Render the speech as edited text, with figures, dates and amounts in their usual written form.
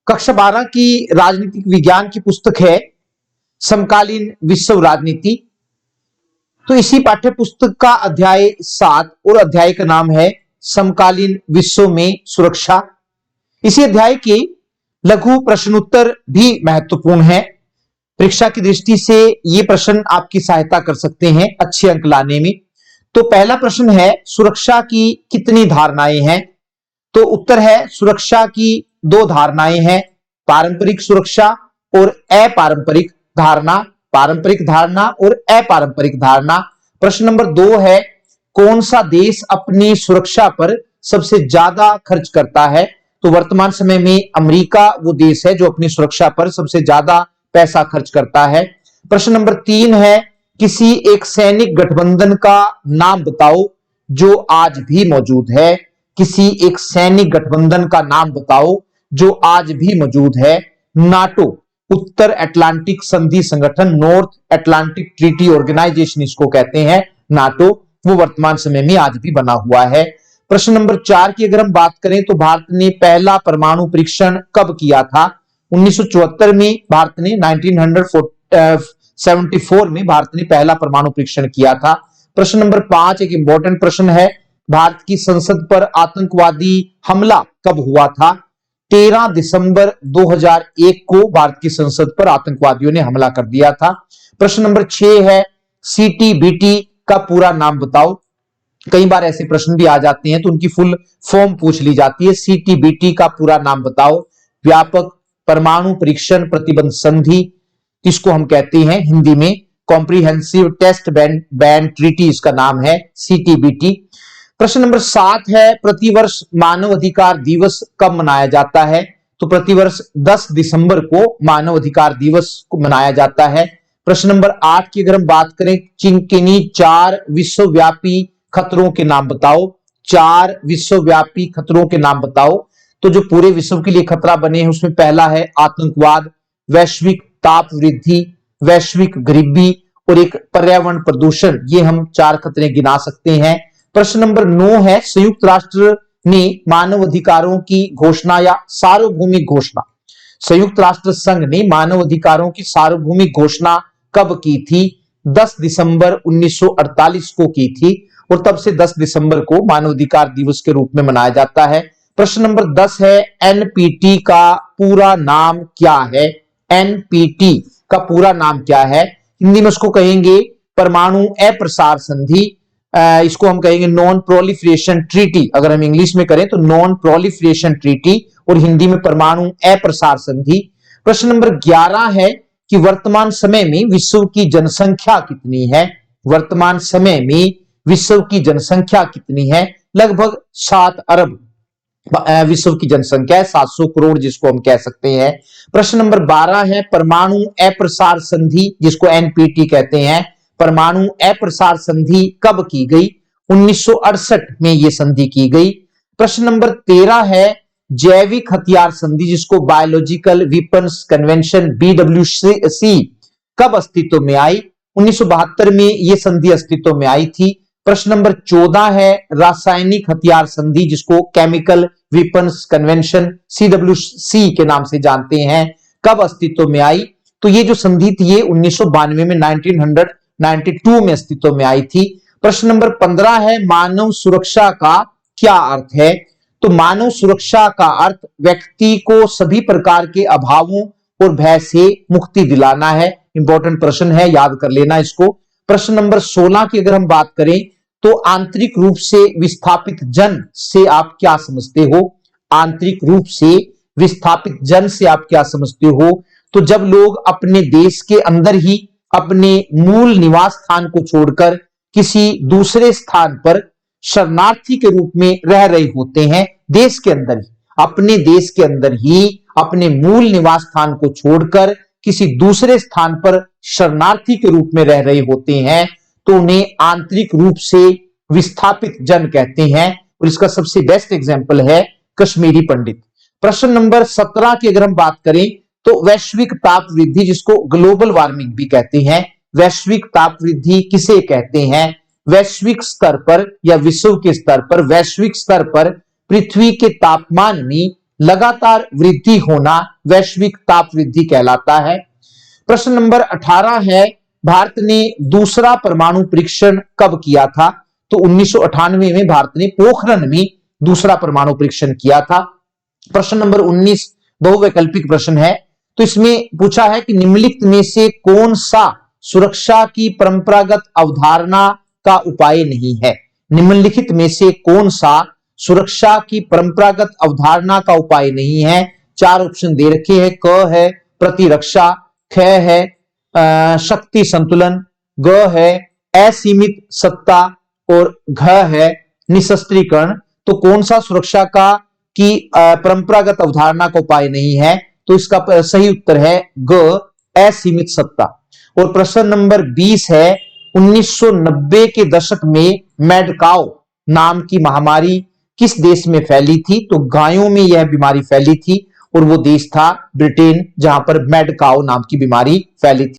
कक्षा 12 की राजनीतिक विज्ञान की पुस्तक है समकालीन विश्व राजनीति। तो इसी पाठ्य पुस्तक का अध्याय 7 और अध्याय का नाम है समकालीन विश्व में सुरक्षा। इसी अध्याय के लघु प्रश्नोत्तर भी महत्वपूर्ण है। परीक्षा की दृष्टि से ये प्रश्न आपकी सहायता कर सकते हैं अच्छे अंक लाने में। तो पहला प्रश्न है, सुरक्षा की कितनी धारणाएं हैं? तो उत्तर है, सुरक्षा की 2 धारणाएं हैं, पारंपरिक सुरक्षा और अपारंपरिक धारणा। पारंपरिक धारणा और अपारंपरिक धारणा। प्रश्न नंबर 2 है, कौन सा देश अपनी सुरक्षा पर सबसे ज्यादा खर्च करता है? तो वर्तमान समय में अमेरिका वो देश है जो अपनी सुरक्षा पर सबसे ज्यादा पैसा खर्च करता है। प्रश्न नंबर 3 है, किसी एक सैनिक गठबंधन का नाम बताओ जो आज भी मौजूद है। किसी एक सैनिक गठबंधन का नाम बताओ जो आज भी मौजूद है। नाटो, उत्तर अटलांटिक संधि संगठन, नॉर्थ अटलांटिक ट्रीटी ऑर्गेनाइजेशन इसको कहते हैं नाटो, वो वर्तमान समय में आज भी बना हुआ है। प्रश्न नंबर 4 की अगर हम बात करें तो भारत ने पहला परमाणु परीक्षण कब किया था? 1974 में भारत ने 1974 में भारत ने पहला परमाणु परीक्षण किया था। प्रश्न नंबर 5 एक इंपॉर्टेंट प्रश्न है, भारत की संसद पर आतंकवादी हमला कब हुआ था? 13 दिसंबर 2001 को भारत की संसद पर आतंकवादियों ने हमला कर दिया था। प्रश्न नंबर 6 है, सीटीबीटी का पूरा नाम बताओ। कई बार ऐसे प्रश्न भी आ जाते हैं तो उनकी फुल फॉर्म पूछ ली जाती है। सीटीबीटी का पूरा नाम बताओ। व्यापक परमाणु परीक्षण प्रतिबंध संधि, इसको हम कहते हैं हिंदी में कॉम्प्रिहेंसिव टेस्ट बैन ट्रीटी, इसका नाम है सीटीबीटी। प्रश्न नंबर 7 है, प्रतिवर्ष मानव अधिकार दिवस कब मनाया जाता है? तो प्रतिवर्ष 10 दिसंबर को मानव अधिकार दिवस को मनाया जाता है। प्रश्न नंबर 8 की अगर हम बात करें, किन्हीं 4 विश्वव्यापी खतरों के नाम बताओ। 4 विश्वव्यापी खतरों के नाम बताओ। तो जो पूरे विश्व के लिए खतरा बने हैं उसमें पहला है आतंकवाद, वैश्विक ताप वृद्धि, वैश्विक गरीबी और एक पर्यावरण प्रदूषण। ये हम 4 खतरे गिना सकते हैं। प्रश्न नंबर 9 है, संयुक्त राष्ट्र ने मानव अधिकारों की घोषणा या सार्वभौमिक घोषणा, संयुक्त राष्ट्र संघ ने मानव अधिकारों की सार्वभौमिक घोषणा कब की थी? 10 दिसंबर 1948 को की थी और तब से 10 दिसंबर को मानव अधिकार दिवस के रूप में मनाया जाता है। प्रश्न नंबर 10 है, एनपीटी का पूरा नाम क्या है? एनपीटी का पूरा नाम क्या है? हिंदी में उसको कहेंगे परमाणु अप्रसार संधि, इसको हम कहेंगे नॉन प्रोलिफरेशन ट्रीटी। अगर हम इंग्लिश में करें तो नॉन प्रोलिफरेशन ट्रीटी और हिंदी में परमाणु अप्रसार संधि। प्रश्न नंबर 11 है कि वर्तमान समय में विश्व की जनसंख्या कितनी है? वर्तमान समय में विश्व की जनसंख्या कितनी है? लगभग 7 अरब विश्व की जनसंख्या है, 700 करोड़ जिसको हम कह सकते हैं। प्रश्न नंबर 12 है, परमाणु अप्रसार संधि जिसको एनपीटी कहते हैं, परमाणु अप्रसार संधि कब की गई? 1968 में यह संधि की गई। प्रश्न नंबर 13 है, जैविक हथियार संधि जिसको बायोलॉजिकल वेपन्स कन्वेंशन BWC कब अस्तित्व में आई? 1972 में यह संधि अस्तित्व में आई थी। प्रश्न नंबर 14 है, रासायनिक हथियार संधि जिसको केमिकल वेपन्स कन्वेंशन CWC के नाम से जानते हैं, कब अस्तित्व में आई? तो ये जो संधि थी ये 1992 में 1992 में अस्तित्व में आई थी। प्रश्न नंबर 15 है, मानव सुरक्षा का क्या अर्थ है? तो मानव सुरक्षा का अर्थ व्यक्ति को सभी प्रकार के अभावों और भय से मुक्ति दिलाना है। इंपॉर्टेंट प्रश्न है, याद कर लेना इसको। प्रश्न नंबर 16 की अगर हम बात करें तो आंतरिक रूप से विस्थापित जन से आप क्या समझते हो? आंतरिक रूप से विस्थापित जन से आप क्या समझते हो? तो जब लोग अपने देश के अंदर ही अपने मूल निवास स्थान को छोड़कर किसी दूसरे स्थान पर शरणार्थी के रूप में रह रहे होते हैं, देश के अंदर ही, अपने देश के अंदर ही अपने मूल निवास स्थान को छोड़कर किसी दूसरे स्थान पर शरणार्थी के रूप में रह रहे होते हैं, तो उन्हें आंतरिक रूप से विस्थापित जन कहते हैं। और इसका सबसे बेस्ट एग्जाम्पल है कश्मीरी पंडित। प्रश्न नंबर 17 की अगर हम बात करें तो वैश्विक ताप वृद्धि जिसको ग्लोबल वार्मिंग भी कहते हैं, वैश्विक ताप वृद्धि किसे कहते हैं? वैश्विक स्तर पर या विश्व के स्तर पर, वैश्विक स्तर पर पृथ्वी के तापमान में लगातार वृद्धि होना वैश्विक ताप वृद्धि कहलाता है। प्रश्न नंबर 18 है, भारत ने दूसरा परमाणु परीक्षण कब किया था? तो 1998 में भारत ने पोखरण में दूसरा परमाणु परीक्षण किया था। प्रश्न नंबर 19 बहुवैकल्पिक प्रश्न है, तो इसमें पूछा है कि निम्नलिखित में से कौन सा सुरक्षा की परंपरागत अवधारणा का उपाय नहीं है? निम्नलिखित में से कौन सा सुरक्षा की परंपरागत अवधारणा का उपाय नहीं है? चार ऑप्शन दे रखे हैं, क है प्रतिरक्षा, ख है शक्ति संतुलन, ग है असीमित सत्ता और घ है निशस्त्रीकरण। तो कौन सा सुरक्षा का की परंपरागत अवधारणा का उपाय नहीं है? तो इसका सही उत्तर है ग असीमित सत्ता। और प्रश्न नंबर 20 है, 1990 के दशक में मैडकाओ नाम की महामारी किस देश में फैली थी? तो गायों में यह बीमारी फैली थी और वो देश था ब्रिटेन, जहां पर मैडकाओ नाम की बीमारी फैली थी।